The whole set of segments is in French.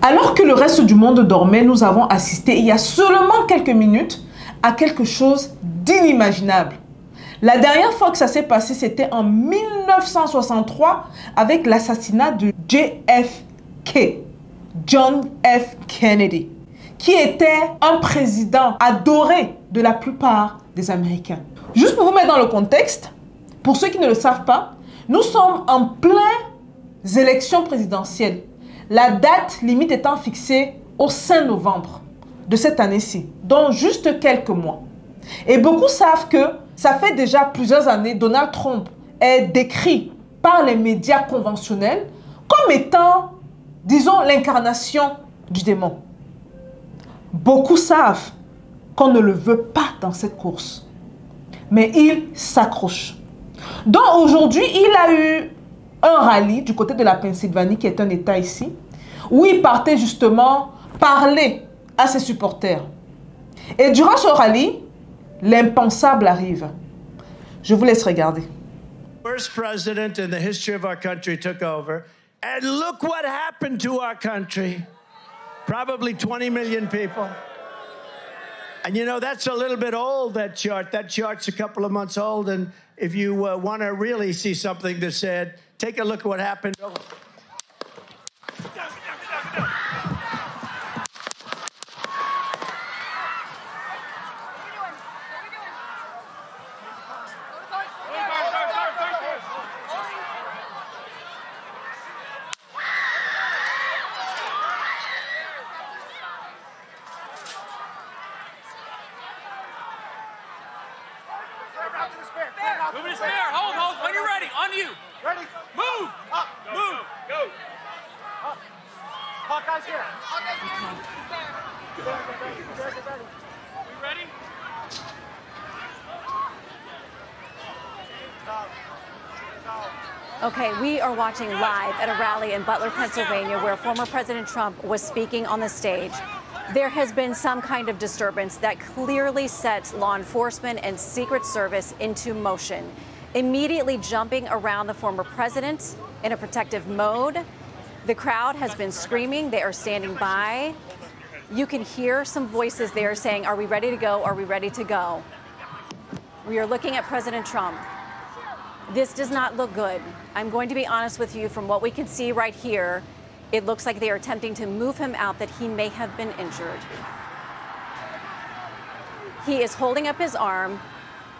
Alors que le reste du monde dormait, nous avons assisté il y a seulement quelques minutes à quelque chose d'inimaginable. La dernière fois que ça s'est passé, c'était en 1963 avec l'assassinat de JFK, John F. Kennedy, qui était un président adoré de la plupart des Américains. Juste pour vous mettre dans le contexte, pour ceux qui ne le savent pas, nous sommes en pleine élection présidentielle. La date limite étant fixée au 5 novembre de cette année-ci, donc juste quelques mois. Et beaucoup savent que ça fait déjà plusieurs années, Donald Trump est décrit par les médias conventionnels comme étant, disons, l'incarnation du démon. Beaucoup savent qu'on ne le veut pas dans cette course, mais il s'accroche. Donc aujourd'hui, il a eu un rallye du côté de la Pennsylvanie, qui est un État ici, où il partait justement parler à ses supporters. Et durant ce rallye, l'impensable arrive. Je vous laisse regarder. First president in the history of our country took over, and look what happened to our country. Probably 20 million people. And you know, that's a little bit old, that chart. That chart's a couple of months old, and if you want to really see something that's said, take a look at what happened. Move his spear. Hold. When you're ready. On you. Ready. Move. Up. Move. Go. Up. Hawkeye's here. Hawkeye's here. We ready? Okay, we are watching live at a rally in Butler, Pennsylvania, where former President Trump was speaking on the stage. There has been some kind of disturbance that clearly sets law enforcement and Secret Service into motion, immediately jumping around the former president in a protective mode. The crowd has been screaming. They are standing by. You can hear some voices there saying, "Are we ready to go? Are we ready to go?" We are looking at President Trump. This does not look good. I'm going to be honest with you, from what we can see right here, it looks like they are attempting to move him out, that he may have been injured. He is holding up his arm.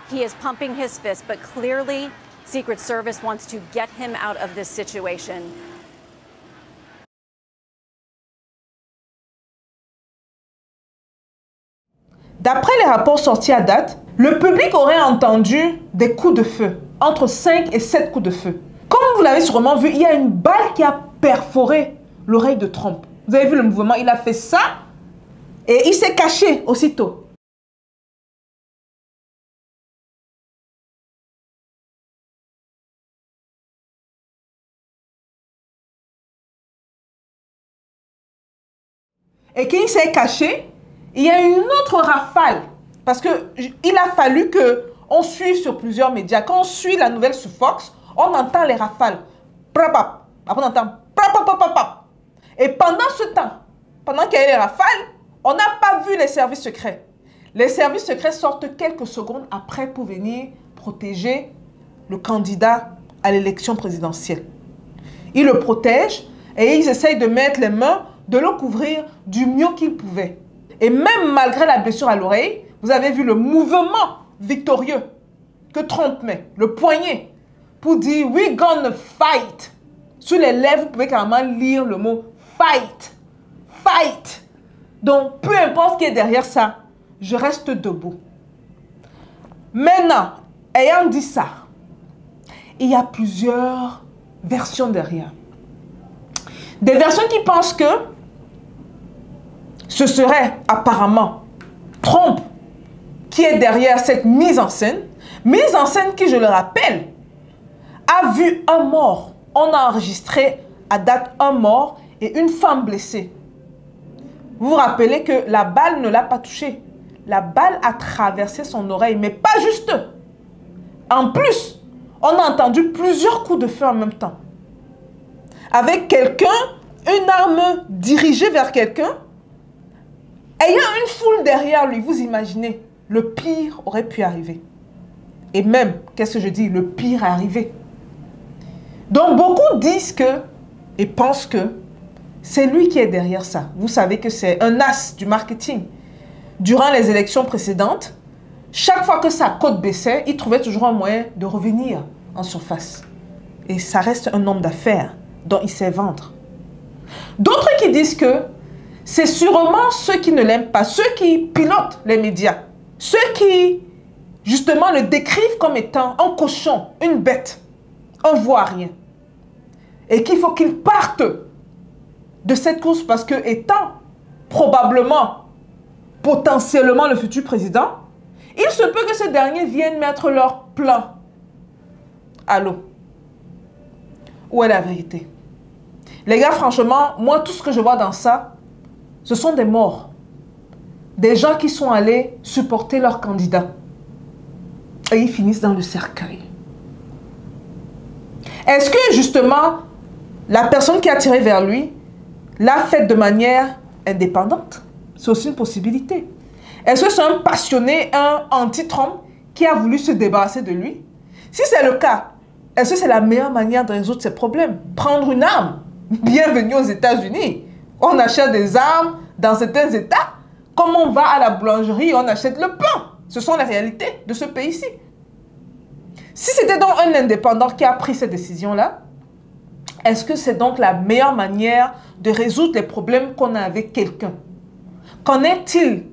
He is pumping his fist, but clearly Secret Service wants to get him out of this situation. D'après les rapports sortis à date, le public aurait entendu des coups de feu, entre 5 et 7 coups de feu. Comme vous l'avez sûrement vu, il y a une balle qui a perforé l'oreille de Trump. Vous avez vu le mouvement, il a fait ça et il s'est caché aussitôt. Et quand il s'est caché, il y a une autre rafale. Parce qu'il a fallu qu'on suive sur plusieurs médias. Quand on suit la nouvelle sur Fox, on entend les rafales. Après, on entend. Et pendant ce temps, pendant qu'il y a les rafales, on n'a pas vu les services secrets. Les services secrets sortent quelques secondes après pour venir protéger le candidat à l'élection présidentielle. Ils le protègent et ils essayent de mettre les mains, de le couvrir du mieux qu'ils pouvaient. Et même malgré la blessure à l'oreille, vous avez vu le mouvement victorieux que Trump met, le poignet, pour dire « We're gonna fight ». Sur les lèvres, vous pouvez carrément lire le mot « fight ». Fight. Donc, peu importe ce qui est derrière ça, je reste debout. Maintenant, ayant dit ça, il y a plusieurs versions derrière. Des versions qui pensent que ce serait apparemment Trump qui est derrière cette mise en scène qui, je le rappelle, a vu un mort. On a enregistré à date un mort et une femme blessée. Vous vous rappelez que la balle ne l'a pas touché. La balle a traversé son oreille, mais pas juste. En plus, on a entendu plusieurs coups de feu en même temps. Avec quelqu'un une arme dirigée vers quelqu'un, ayant une foule derrière lui, vous imaginez, le pire aurait pu arriver. Et même, qu'est-ce que je dis, le pire est arrivé. Donc beaucoup disent que, et pensent que, c'est lui qui est derrière ça. Vous savez que c'est un as du marketing. Durant les élections précédentes, chaque fois que sa cote baissait, il trouvait toujours un moyen de revenir en surface. Et ça reste un homme d'affaires dont il sait vendre. D'autres qui disent que c'est sûrement ceux qui ne l'aiment pas, ceux qui pilotent les médias, ceux qui, justement, le décrivent comme étant un cochon, une bête, un voirien. Et qu'il faut qu'il parte de cette course parce que, étant probablement, potentiellement le futur président, il se peut que ces derniers viennent mettre leur plan à l'eau. Où est la vérité? Les gars, franchement, moi, tout ce que je vois dans ça, ce sont des morts. Des gens qui sont allés supporter leur candidat. Et ils finissent dans le cercueil. Est-ce que, justement, la personne qui a tiré vers lui l'a fait de manière indépendante? C'est aussi une possibilité. Est-ce que c'est un passionné, un anti-Trump qui a voulu se débarrasser de lui? Si c'est le cas, est-ce que c'est la meilleure manière de résoudre ces problèmes? Prendre une arme? Bienvenue aux États-Unis. On achète des armes dans certains États, comme on va à la boulangerie, on achète le pain. Ce sont les réalités de ce pays-ci. Si c'était donc un indépendant qui a pris cette décision-là, est-ce que c'est donc la meilleure manière de résoudre les problèmes qu'on a avec quelqu'un? Qu'en est-il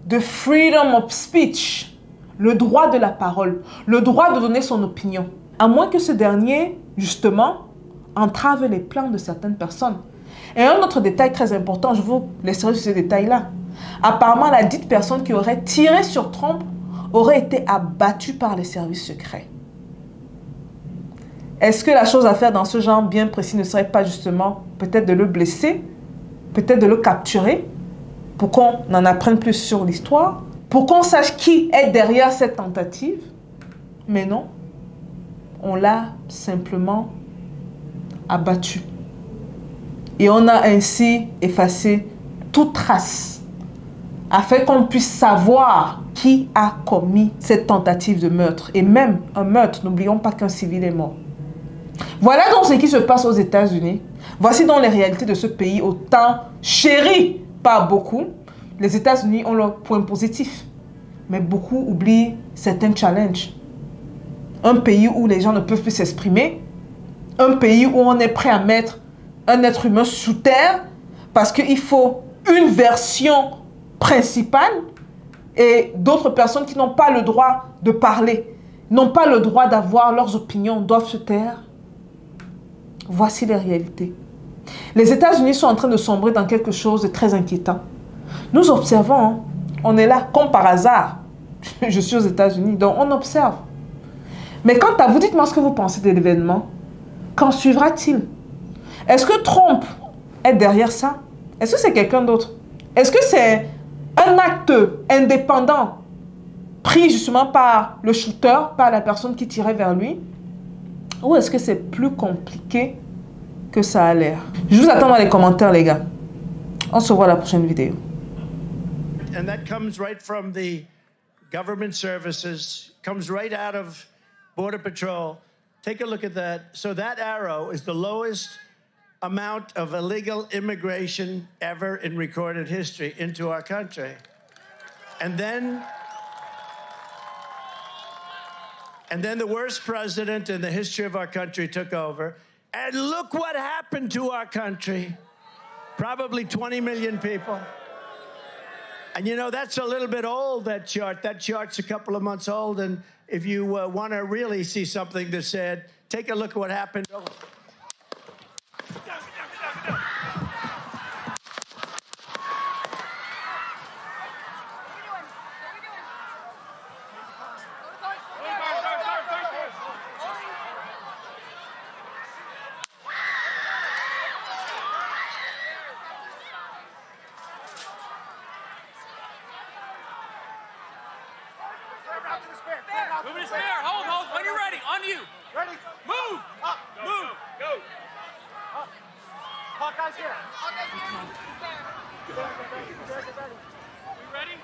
de freedom of speech, le droit de la parole, le droit de donner son opinion? À moins que ce dernier, justement, entrave les plans de certaines personnes. Et un autre détail très important, je vous laisserai sur ce détail-là. Apparemment, la dite personne qui aurait tiré sur Trump aurait été abattue par les services secrets. Est-ce que la chose à faire dans ce genre bien précis ne serait pas justement peut-être de le blesser, peut-être de le capturer, pour qu'on en apprenne plus sur l'histoire, pour qu'on sache qui est derrière cette tentative? Mais non, on l'a simplement abattu. Et on a ainsi effacé toute trace, afin qu'on puisse savoir qui a commis cette tentative de meurtre. Et même un meurtre, n'oublions pas qu'un civil est mort. Voilà donc ce qui se passe aux États-Unis. Voici donc les réalités de ce pays autant chéri par beaucoup. Les États-Unis ont leurs points positifs, mais beaucoup oublient certains challenges. Un pays où les gens ne peuvent plus s'exprimer, un pays où on est prêt à mettre un être humain sous terre parce qu'il faut une version principale et d'autres personnes qui n'ont pas le droit de parler, n'ont pas le droit d'avoir leurs opinions, doivent se taire. Voici les réalités. Les États-Unis sont en train de sombrer dans quelque chose de très inquiétant. Nous observons, hein, on est là comme par hasard. Je suis aux États-Unis, donc on observe. Mais quant à vous, dites-moi ce que vous pensez de l'événement. Qu'en suivra-t-il? Est-ce que Trump est derrière ça? Est-ce que c'est quelqu'un d'autre? Est-ce que c'est un acte indépendant pris justement par le shooter, par la personne qui tirait vers lui? Ou est-ce que c'est plus compliqué que ça a l'air? Je vous attends dans les commentaires, les gars. On se voit à la prochaine vidéo. And that comes right from the government services, comes right out of Border Patrol. Take a look at that. So that arrow is the lowest amount of illegal immigration ever in recorded history into our country. And then the worst president in the history of our country took over. And look what happened to our country. Probably 20 million people. And you know, that's a little bit old, that chart. That chart's a couple of months old. And if you want to really see something that's said, take a look at what happened. Move to spare. Hold. When you're ready. On you. Ready. Move. Up. Move. Go. Up. Hawkeye's here. Okay. We ready?